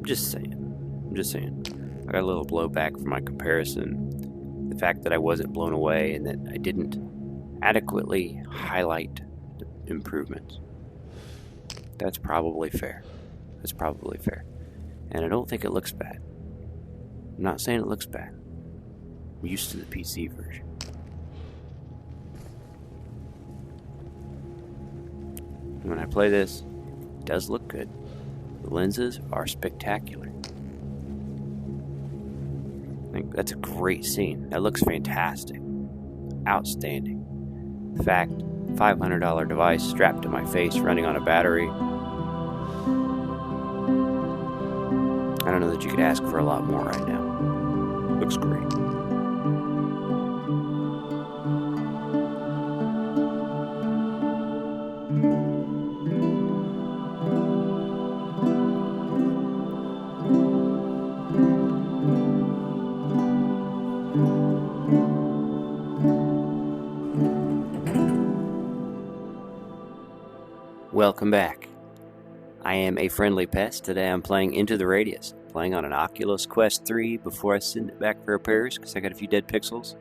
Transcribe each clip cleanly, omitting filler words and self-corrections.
Just saying. I'm just saying. I got a little blowback from my comparison. The fact that I wasn't blown away and that I didn't adequately highlight the improvements. That's probably fair. That's probably fair. And I don't think it looks bad. I'm not saying it looks bad. I'm used to the PC version. When I play this, it does look good. The lenses are spectacular. I think that's a great scene. That looks fantastic. Outstanding. In fact, $500 device strapped to my face running on a battery. I don't know that you could ask for a lot more right now. Looks great. Welcome back. I am a friendly pest. Today I'm playing Into the Radius, playing on an Oculus Quest 3 before I send it back for repairs because I got a few dead pixels.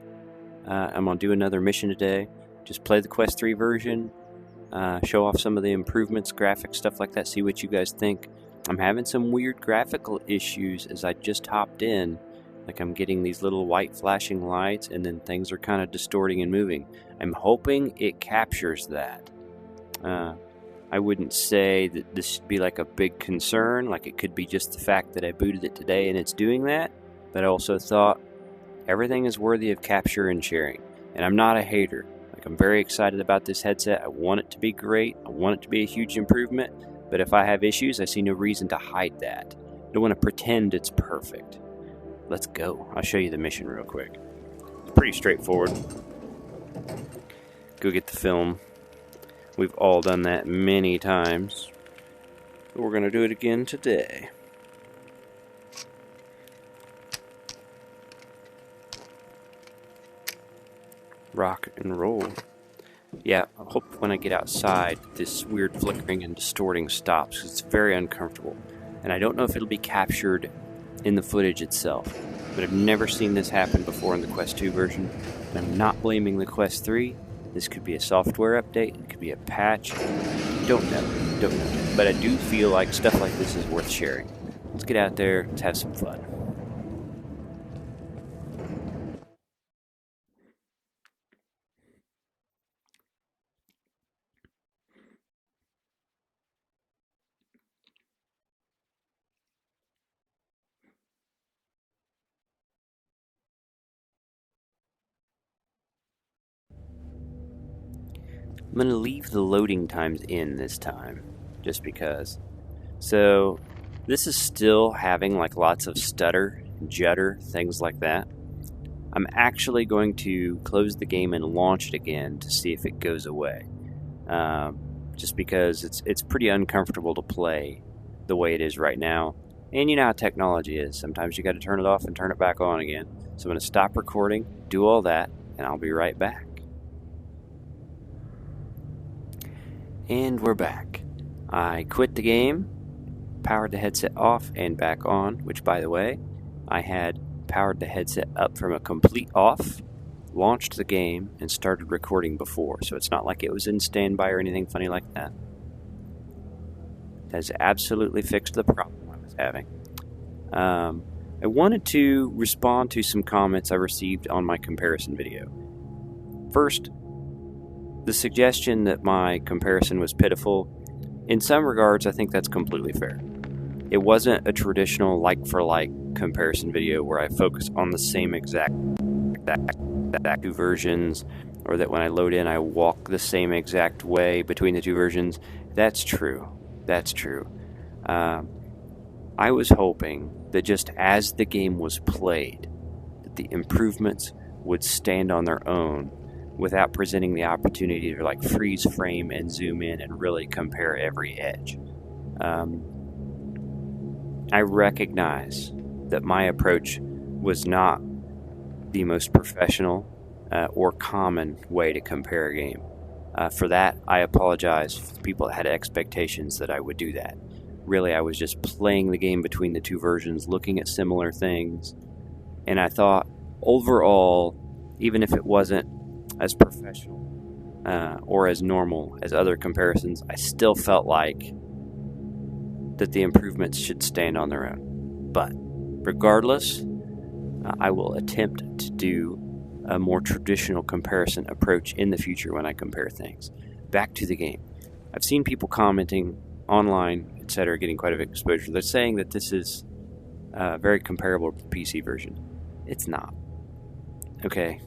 I'm going to do another mission today. Just play the Quest 3 version, show off some of the improvements, graphics, stuff like that, see what you guys think. I'm having some weird graphical issues as I just hopped in. Like I'm getting these little white flashing lights and then things are kind of distorting and moving. I'm hoping it captures that. I wouldn't say that this should be like a big concern, like it could be just the fact that I booted it today and it's doing that, but I also thought everything is worthy of capture and sharing, and I'm not a hater. Like I'm very excited about this headset. I want it to be great. I want it to be a huge improvement, but if I have issues, I see no reason to hide that. I don't want to pretend it's perfect. Let's go. I'll show you the mission real quick. It's pretty straightforward. Go get the film. We've all done that many times. But we're going to do it again today. Rock and roll. Yeah, I hope when I get outside, this weird flickering and distorting stops, because it's very uncomfortable. And I don't know if it'll be captured in the footage itself. But I've never seen this happen before in the Quest 2 version. And I'm not blaming the Quest 3. This could be a software update, it could be a patch, don't know. But I do feel like stuff like this is worth sharing. Let's get out there, let's have some fun. I'm going to leave the loading times in this time, just because. So, this is still having like lots of stutter, judder, things like that. I'm actually going to close the game and launch it again to see if it goes away. Just because it's pretty uncomfortable to play the way it is right now. And you know how technology is. Sometimes you got to turn it off and turn it back on again. So I'm going to stop recording, do all that, and I'll be right back. And we're back. I quit the game, powered the headset off and back on, which by the way, I had powered the headset up from a complete off, launched the game, and started recording before, so it's not like it was in standby or anything funny like that. It has absolutely fixed the problem I was having. I wanted to respond to some comments I received on my comparison video. First, the suggestion that my comparison was pitiful, in some regards, I think that's completely fair. It wasn't a traditional like-for-like comparison video where I focus on the same exact two versions, or that when I load in, I walk the same exact way between the two versions. That's true. That's true. I was hoping that just as the game was played, that the improvements would stand on their own, without presenting the opportunity to like freeze frame and zoom in and really compare every edge. I recognize that my approach was not the most professional or common way to compare a game. For that, I apologize for people that had expectations that I would do that. Really, I was just playing the game between the two versions, looking at similar things, and I thought, overall, even if it wasn't as professional or as normal as other comparisons, I still felt like that the improvements should stand on their own. But regardless, I will attempt to do a more traditional comparison approach in the future when I compare things. Back to the game. I've seen people commenting online, etc., getting quite a bit of exposure. They're saying that this is very comparable to the PC version. It's not. Okay,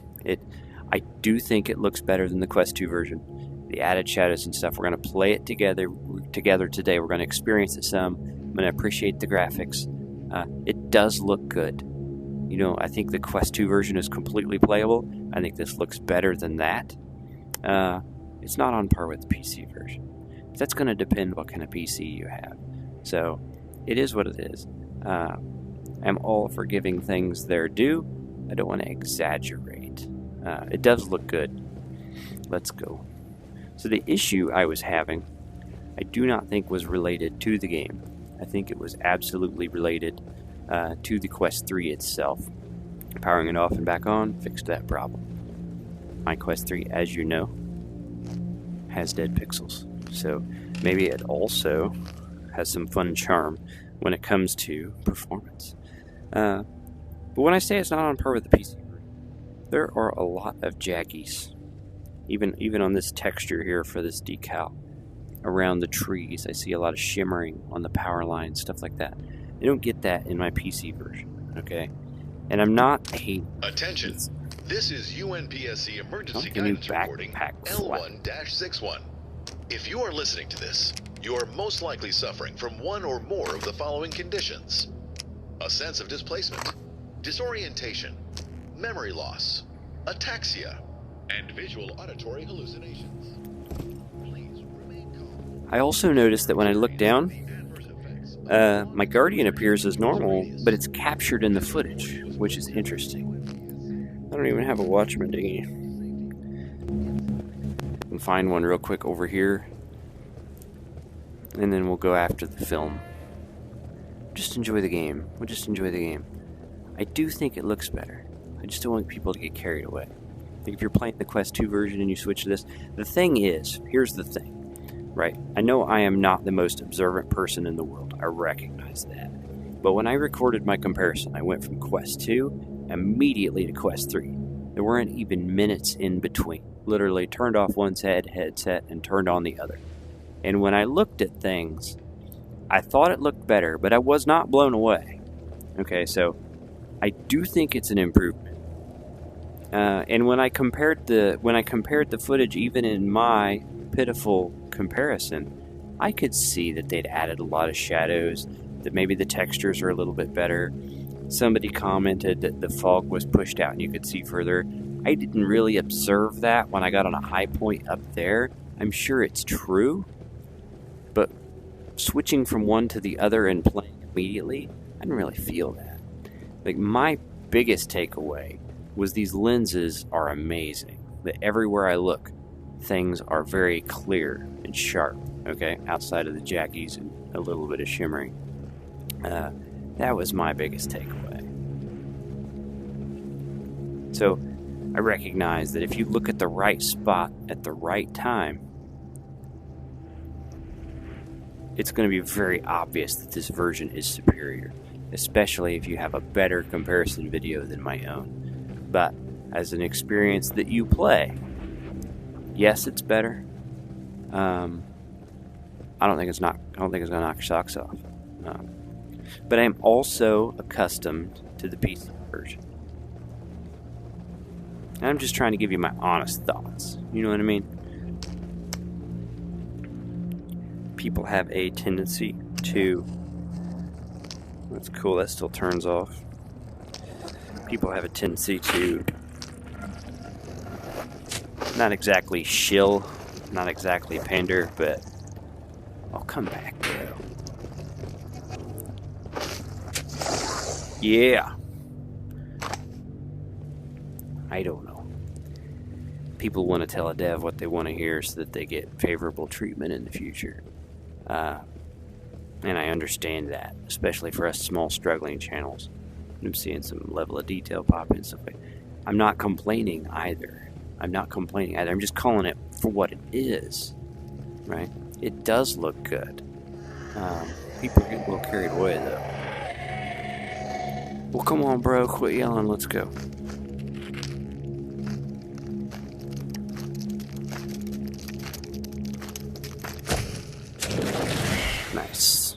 I do think it looks better than the Quest 2 version. The added shadows and stuff, we're going to play it together today. We're going to experience it some. I'm going to appreciate the graphics. It does look good. You know, I think the Quest 2 version is completely playable. I think this looks better than that. It's not on par with the PC version. That's going to depend what kind of PC you have. So, it is what it is. I'm all for giving things their due. I don't want to exaggerate. It does look good. Let's go. So the issue I was having, I do not think was related to the game. I think it was absolutely related to the Quest 3 itself. Powering it off and back on fixed that problem. My Quest 3, as you know, has dead pixels. So maybe it also has some fun charm when it comes to performance. But when I say it's not on par with the PC version, there are a lot of jaggies. Even on this texture here for this decal. Around the trees, I see a lot of shimmering on the power lines, stuff like that. You don't get that in my PC version, okay? And I'm not hating. Attention! This is UNPSC Emergency Guidance Reporting L1-61. If you are listening to this, you are most likely suffering from one or more of the following conditions: a sense of displacement, disorientation, memory loss, ataxia, and visual auditory hallucinations. Please remain calm. I also noticed that when I look down, my Guardian appears as normal, but it's captured in the footage, which is interesting. I don't even have a Watchman dinghy. I can find one real quick over here, and then we'll go after the film. Just enjoy the game. We'll just enjoy the game. I do think it looks better. I just don't want people to get carried away. I think if you're playing the Quest 2 version and you switch to this, the thing is, here's the thing. Right, I know I am not the most observant person in the world. I recognize that. But when I recorded my comparison, I went from Quest 2 immediately to Quest 3. There weren't even minutes in between. Literally turned off one headset and turned on the other. And when I looked at things, I thought it looked better, but I was not blown away. Okay, so I do think it's an improvement. And when I compared the footage, even in my pitiful comparison, I could see that they'd added a lot of shadows, that maybe the textures are a little bit better. Somebody commented that the fog was pushed out and you could see further. I didn't really observe that when I got on a high point up there. I'm sure it's true, but switching from one to the other and playing immediately, I didn't really feel that. Like, my biggest takeaway was these lenses are amazing. That everywhere I look, things are very clear and sharp, okay? Outside of the jackies and a little bit of shimmering. That was my biggest takeaway. So, I recognize that if you look at the right spot at the right time, it's going to be very obvious that this version is superior, especially if you have a better comparison video than my own. But as an experience that you play, yes, it's better. I don't think it's going to knock your socks off. But I'm also accustomed to the PC version. And I'm just trying to give you my honest thoughts. You know what I mean? People have a tendency to... That's cool, that still turns off. People have a tendency to not exactly shill, not exactly pander, but I'll come back, bro. Yeah. I don't know. People want to tell a dev what they want to hear so that they get favorable treatment in the future. And I understand that, especially for us small struggling channels. I'm seeing some level of detail pop in and stuff like that. I'm not complaining either. I'm just calling it for what it is, right? It does look good. People get a little carried away, though. Well, come on, bro. Quit yelling. Let's go. Nice.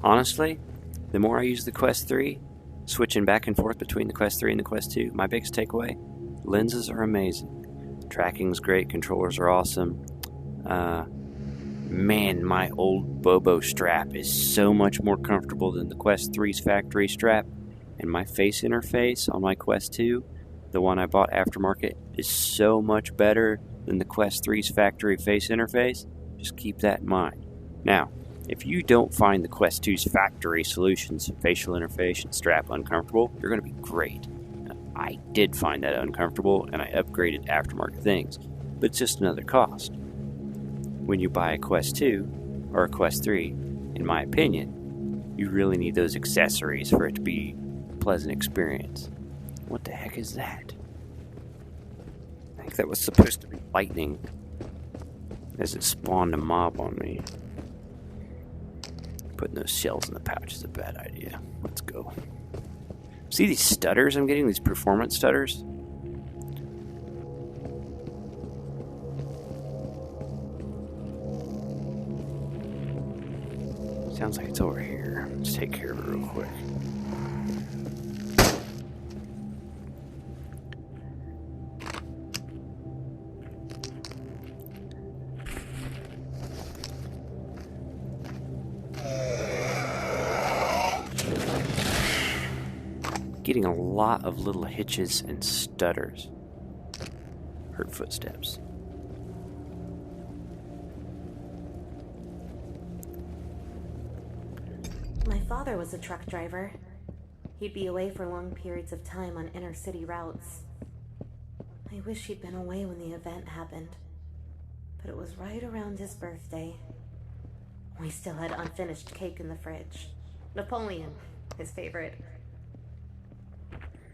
Honestly, the more I use the Quest 3, switching back and forth between the Quest 3 and the Quest 2, my biggest takeaway, lenses are amazing. Tracking's great, controllers are awesome. Man, my old Bobo strap is so much more comfortable than the Quest 3's factory strap, and my face interface on my Quest 2, the one I bought aftermarket, is so much better than the Quest 3's factory face interface. Just keep that in mind. Now, if you don't find the Quest 2's factory solutions, facial interface and strap uncomfortable, you're going to be great. I did find that uncomfortable, and I upgraded aftermarket things, but it's just another cost. When you buy a Quest 2 or a Quest 3, in my opinion, you really need those accessories for it to be a pleasant experience. What the heck is that? I think that was supposed to be lightning as it spawned a mob on me. Putting those shells in the pouch is a bad idea. Let's go. See these stutters I'm getting? These performance stutters? Sounds like it's over here. Let's take care of it real quick. Getting a lot of little hitches and stutters. Heard footsteps. My father was a truck driver. He'd be away for long periods of time on inner city routes. I wish he'd been away when the event happened, but it was right around his birthday. We still had unfinished cake in the fridge. Napoleon, his favorite.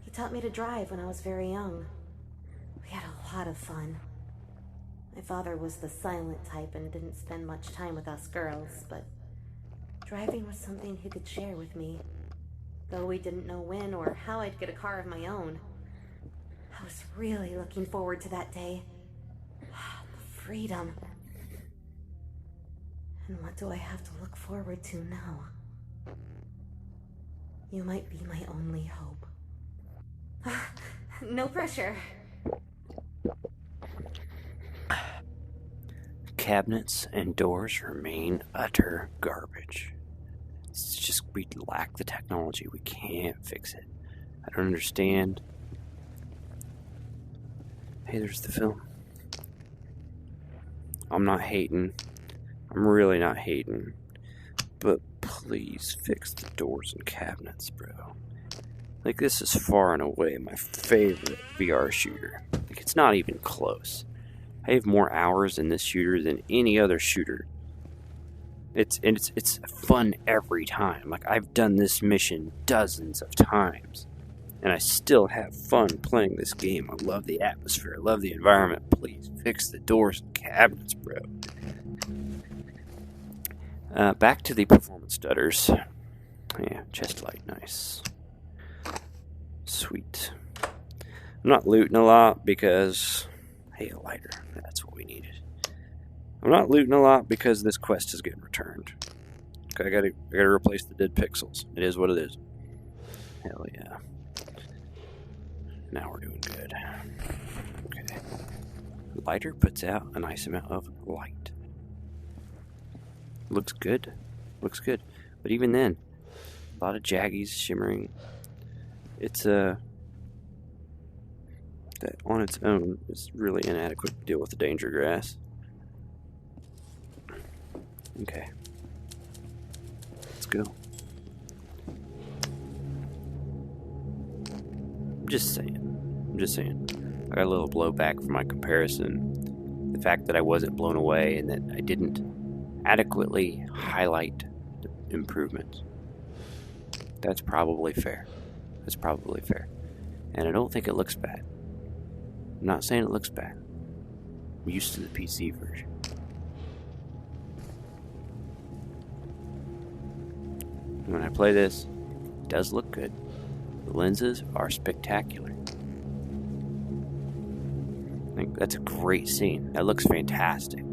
He taught me to drive when I was very young. We had a lot of fun. My father was the silent type and didn't spend much time with us girls, but driving was something he could share with me. Though we didn't know when or how I'd get a car of my own. I was really looking forward to that day. Freedom. And what do I have to look forward to now? You might be my only hope. No pressure. Cabinets and doors remain utter garbage. It's just we lack the technology. We can't fix it. I don't understand. Hey, there's the film. I'm not hating. I'm really not hating. But please fix the doors and cabinets, bro. Like, this is far and away my favorite VR shooter. Like, it's not even close. I have more hours in this shooter than any other shooter. It's fun every time. Like, I've done this mission dozens of times, and I still have fun playing this game. I love the atmosphere. I love the environment. Please fix the doors and cabinets, bro. Back to the performance stutters. Yeah, chest light, nice. Sweet. I'm not looting a lot because... Hey, a lighter. That's what we needed. I'm not looting a lot because this quest is getting returned. Okay, I gotta replace the dead pixels. It is what it is. Hell yeah. Now we're doing good. Okay. Lighter puts out a nice amount of light. Looks good. Looks good. But even then, a lot of jaggies shimmering. It's that on its own is really inadequate to deal with the danger grass. Okay. Let's go. I'm just saying. I got a little blowback for my comparison. The fact that I wasn't blown away and that I didn't adequately highlight the improvements. That's probably fair. That's probably fair. And I don't think it looks bad. I'm not saying it looks bad. I'm used to the PC version. When I play this, it does look good. The lenses are spectacular. I think that's a great scene. That looks fantastic.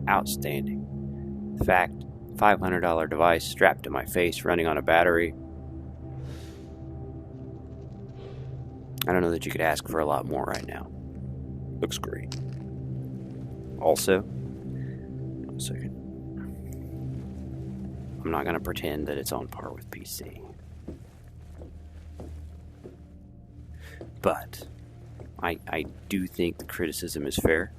Outstanding. In fact, $500 device strapped to my face running on a battery. I don't know that you could ask for a lot more right now. Looks great. Also, one second. I'm not going to pretend that it's on par with PC. But I do think the criticism is fair.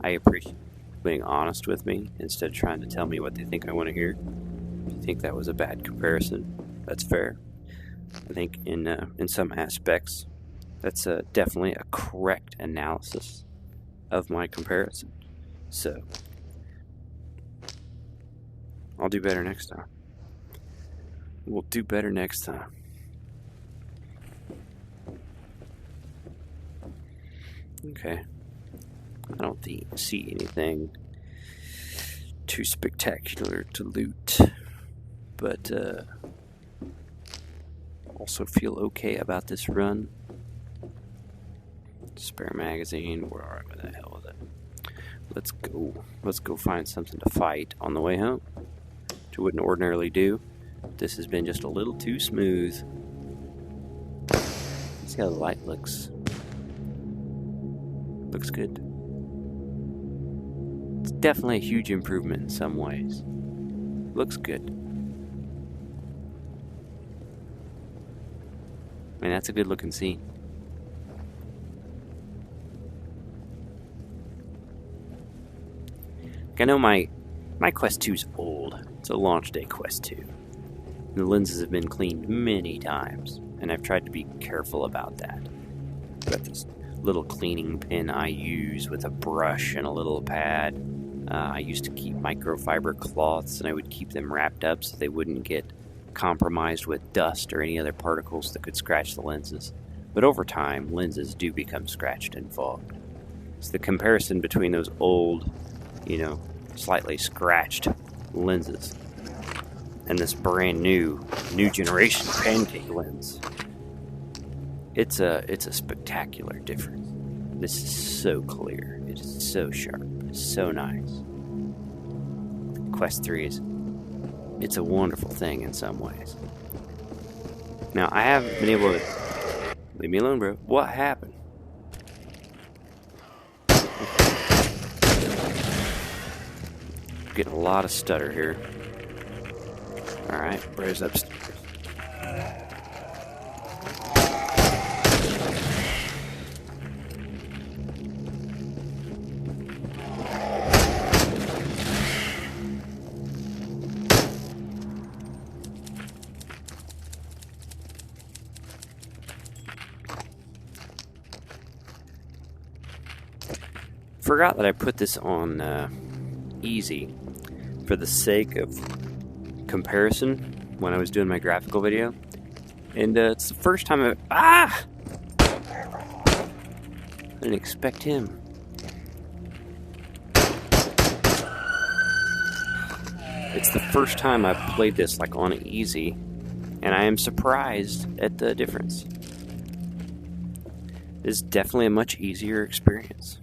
I appreciate being honest with me instead of trying to tell me what they think I want to hear. If you think that was a bad comparison, that's fair. I think in some aspects, that's definitely a correct analysis of my comparison. So, I'll do better next time. We'll do better next time. Okay. I don't see anything too spectacular to loot, but also feel okay about this run. Spare magazine. Where the hell is it? Let's go find something to fight on the way home, which I wouldn't ordinarily do. This has been just a little too smooth. See how the light looks. Looks good. It's definitely a huge improvement in some ways. Looks good. I mean, that's a good looking scene. I know my Quest 2's old. It's a launch day Quest 2. The lenses have been cleaned many times, and I've tried to be careful about that. I've got this little cleaning pin I use with a brush and a little pad. I used to keep microfiber cloths, and I would keep them wrapped up so they wouldn't get compromised with dust or any other particles that could scratch the lenses. But over time, lenses do become scratched and fogged. So the comparison between those old, slightly scratched lenses and this brand new generation pancake lens, it's a spectacular difference. This is so clear. It is so sharp. It's so nice. Quest 3 it's a wonderful thing in some ways. Now, I haven't been able to... Leave me alone, bro. What happened? Getting a lot of stutter here. Alright, bro's upstairs. Forgot that I put this on easy for the sake of comparison when I was doing my graphical video, and it's the first time I didn't expect him. It's the first time I've played this on easy, and I am surprised at the difference. It's definitely a much easier experience.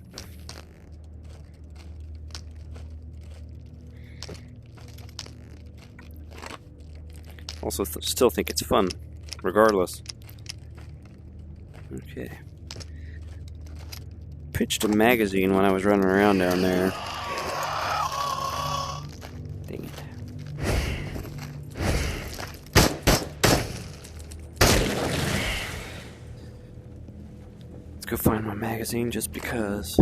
Also, still think it's fun, regardless. Okay. Pitched a magazine when I was running around down there. Dang it. Let's go find my magazine just because.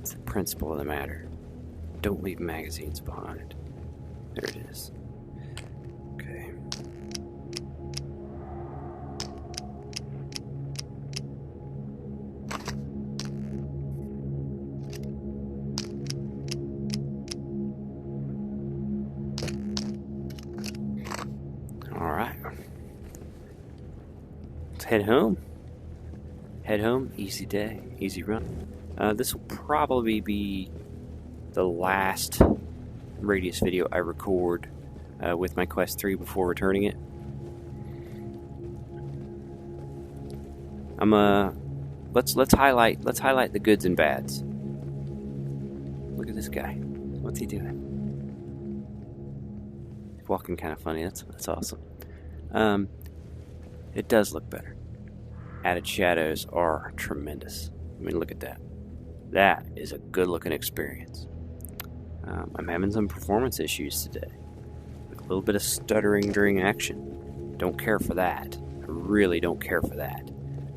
It's the principle of the matter. Don't leave magazines behind. There it is. Okay. head home. Head home, easy day, easy run. This will probably be the last Radius video I record with my Quest 3 before returning it. Let's highlight the goods and bads. Look at this guy. What's he doing? He's walking kind of funny. That's awesome. It does look better. Added shadows are tremendous. I mean, look at that. That is a good looking experience. I'm having some performance issues today. Like a little bit of stuttering during action. Don't care for that. I really don't care for that.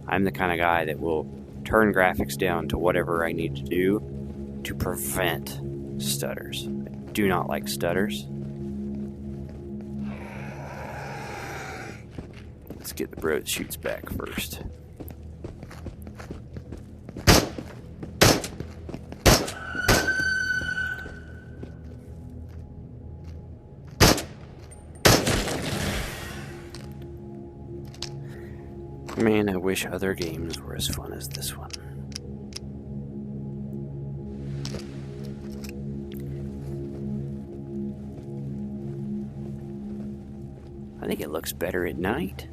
I'm the kind of guy that will turn graphics down to whatever I need to do to prevent stutters. I do not like stutters. Let's get the bro that shoots back first. Man, I wish other games were as fun as this one. I think it looks better at night.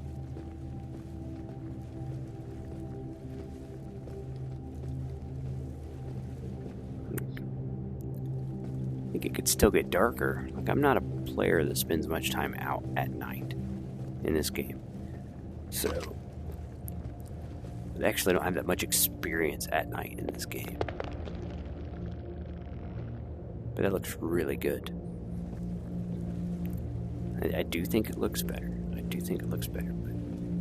I think it could still get darker. Like, I'm not a player that spends much time out at night in this game. So I actually don't have that much experience at night in this game. But it looks really good. I do think it looks better. But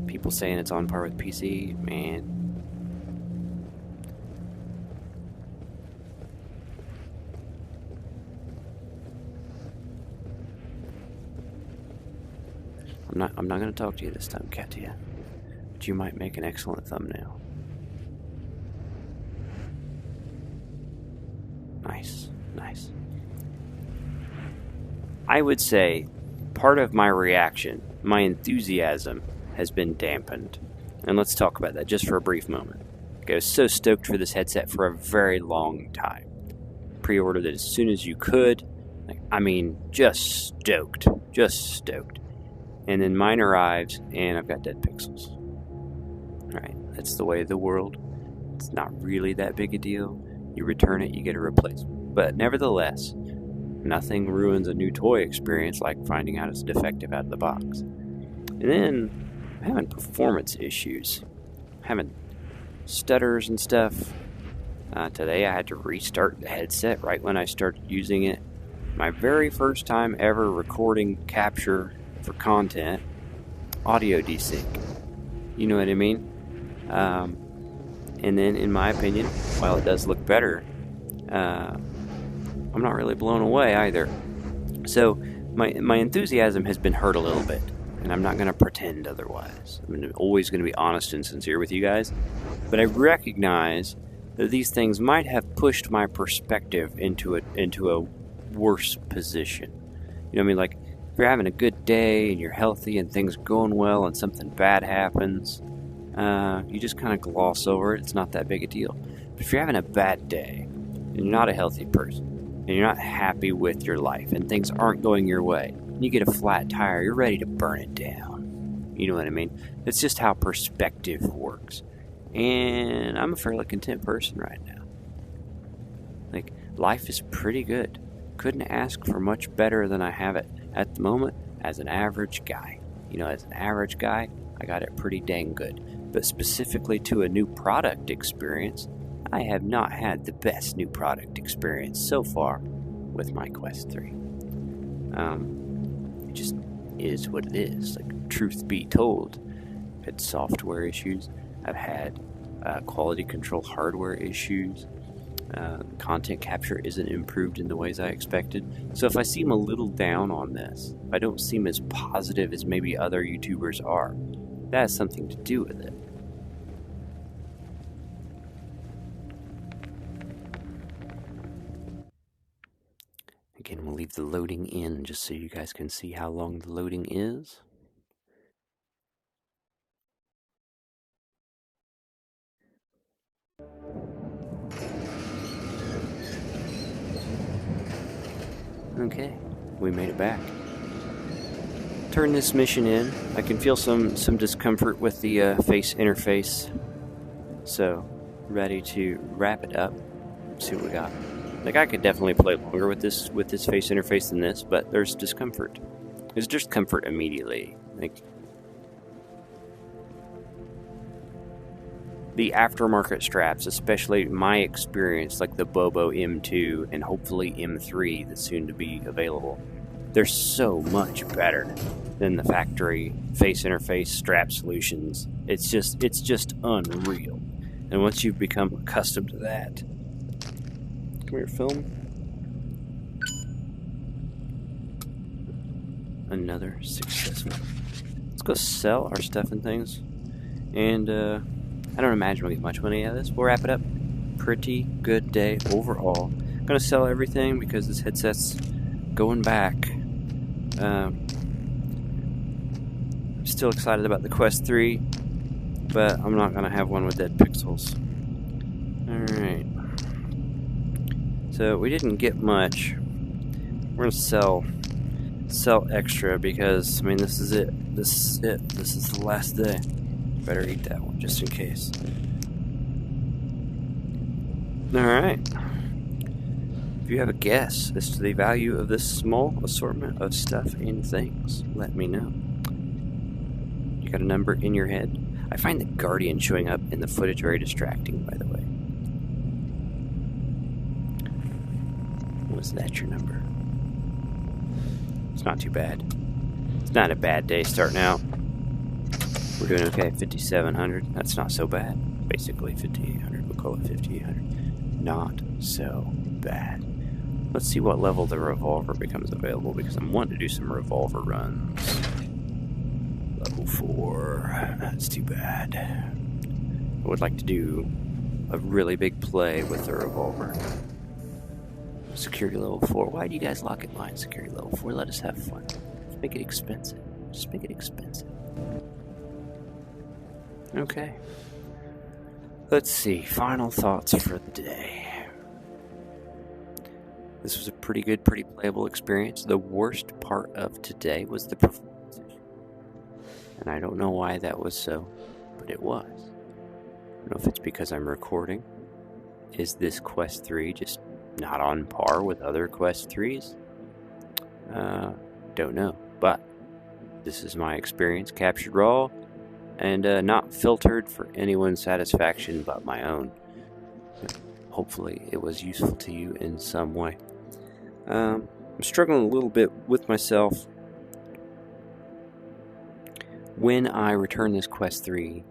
people saying it's on par with PC, man. I'm not going to talk to you this time, Katia. But you might make an excellent thumbnail. Nice. I would say part of my reaction, my enthusiasm, has been dampened. And let's talk about that just for a brief moment. I was so stoked for this headset for a very long time. Pre-ordered it as soon as you could. Just stoked. And then mine arrives, and I've got dead pixels. Alright, that's the way of the world. It's not really that big a deal. You return it, you get a replacement. But nevertheless, nothing ruins a new toy experience like finding out it's defective out of the box. And then, I'm having performance issues. I'm having stutters and stuff. Today I had to restart the headset right when I started using it. My very first time ever recording capture for content, audio desync. You know what I mean? And then, in my opinion, while it does look better, I'm not really blown away either. So my enthusiasm has been hurt a little bit, and I'm not going to pretend otherwise. I'm always going to be honest and sincere with you guys. But I recognize that these things might have pushed my perspective into a worse position. You know what I mean? Like, if you're having a good day and you're healthy and things are going well and something bad happens, you just kind of gloss over it. It's not that big a deal. But if you're having a bad day and you're not a healthy person and you're not happy with your life and things aren't going your way and you get a flat tire, you're ready to burn it down. You know what I mean? It's just how perspective works. And I'm a fairly content person right now. Like, life is pretty good. Couldn't ask for much better than I have it at the moment as an average guy. You know, as an average guy, I got it pretty dang good. But specifically to a new product experience, I have not had the best new product experience so far with my Quest 3. It just is what it is. Like, truth be told, I've had software issues. I've had quality control hardware issues. Content capture isn't improved in the ways I expected. So if I seem a little down on this, if I don't seem as positive as maybe other YouTubers are, that has something to do with it. Again, we'll leave the loading in just so you guys can see how long the loading is. Okay, we made it back. Turn this mission in. I can feel some discomfort with the face interface. So, ready to wrap it up. See what we got. Like, I could definitely play longer with this face interface than this, but there's discomfort. There's discomfort immediately. Like, the aftermarket straps, especially my experience, like the Bobo M2 and hopefully M3 that's soon to be available, they're so much better than the factory face interface strap solutions. It's just unreal. And once you've become accustomed to that, come here, film. Another successful. Let's go sell our stuff and things. And I don't imagine we'll get much money out of this. We'll wrap it up. Pretty good day overall. I'm gonna sell everything because this headset's going back. Still excited about the Quest 3, but I'm not gonna have one with dead pixels. Alright. So we didn't get much. We're gonna sell extra because, I mean, this is it. This is it. This is the last day. Better eat that one just in case. Alright. If you have a guess as to the value of this small assortment of stuff and things, let me know. You got a number in your head? I find the Guardian showing up in the footage very distracting, by the way. Was that your number? It's not too bad. It's not a bad day starting out. We're doing okay. 5,700. That's not so bad. Basically 5,800. We'll call it 5,800. Not so bad. Let's see what level the revolver becomes available, because I'm wanting to do some revolver runs. Level 4. That's too bad. I would like to do a really big play with the revolver. Security level 4. Why do you guys lock it line? Security level 4. Let us have fun. Let's make it expensive. Just make it expensive. Okay. Let's see. Final thoughts for the day. This was a pretty good, pretty playable experience. The worst part of today was the performance issue. And I don't know why that was so, but it was. I don't know if it's because I'm recording. Is this Quest 3 just not on par with other Quest 3s? Don't know. But this is my experience, captured raw, and not filtered for anyone's satisfaction but my own. Hopefully it was useful to you in some way. I'm struggling a little bit with myself. When I return this Quest 3,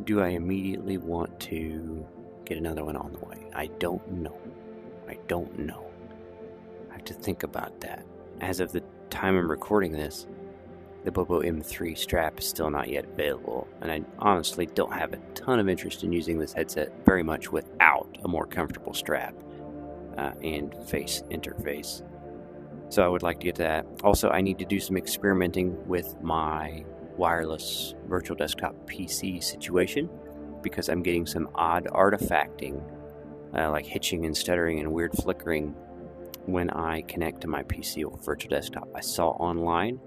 do I immediately want to get another one on the way? I don't know. I have to think about that. As of the time I'm recording this, the Bobo M3 strap is still not yet available, and I honestly don't have a ton of interest in using this headset very much without a more comfortable strap and face interface. So I would like to get to that. Also, I need to do some experimenting with my wireless virtual desktop PC situation, because I'm getting some odd artifacting, like hitching and stuttering and weird flickering when I connect to my PC or virtual desktop. I saw online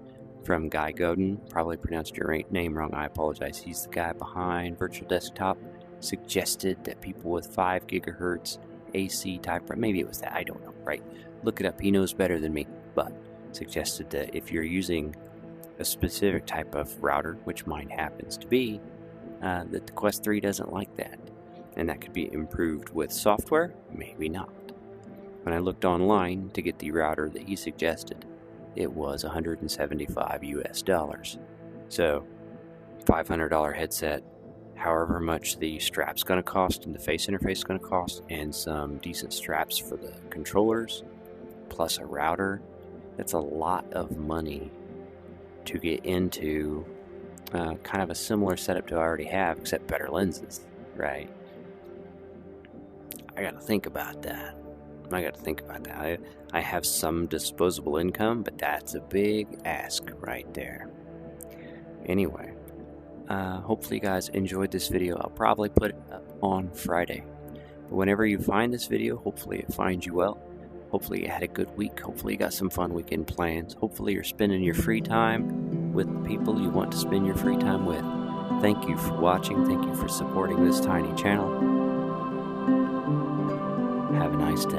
from Guy Godin, probably pronounced your name wrong, I apologize. He's the guy behind Virtual Desktop, suggested that people with 5 gigahertz AC type, maybe it was that, I don't know, right? Look it up, he knows better than me, but suggested that if you're using a specific type of router, which mine happens to be, that the Quest 3 doesn't like that, and that could be improved with software, maybe not. When I looked online to get the router that he suggested, it was $175 US. So, $500 headset, however much the strap's going to cost and the face interface is going to cost, and some decent straps for the controllers, plus a router. That's a lot of money to get into kind of a similar setup to I already have, except better lenses, right? I got to think about that. I have some disposable income, but that's a big ask right there. Anyway, hopefully you guys enjoyed this video. I'll probably put it up on Friday. But whenever you find this video, hopefully it finds you well. Hopefully you had a good week. Hopefully you got some fun weekend plans. Hopefully you're spending your free time with the people you want to spend your free time with. Thank you for watching. Thank you for supporting this tiny channel. Have a nice day.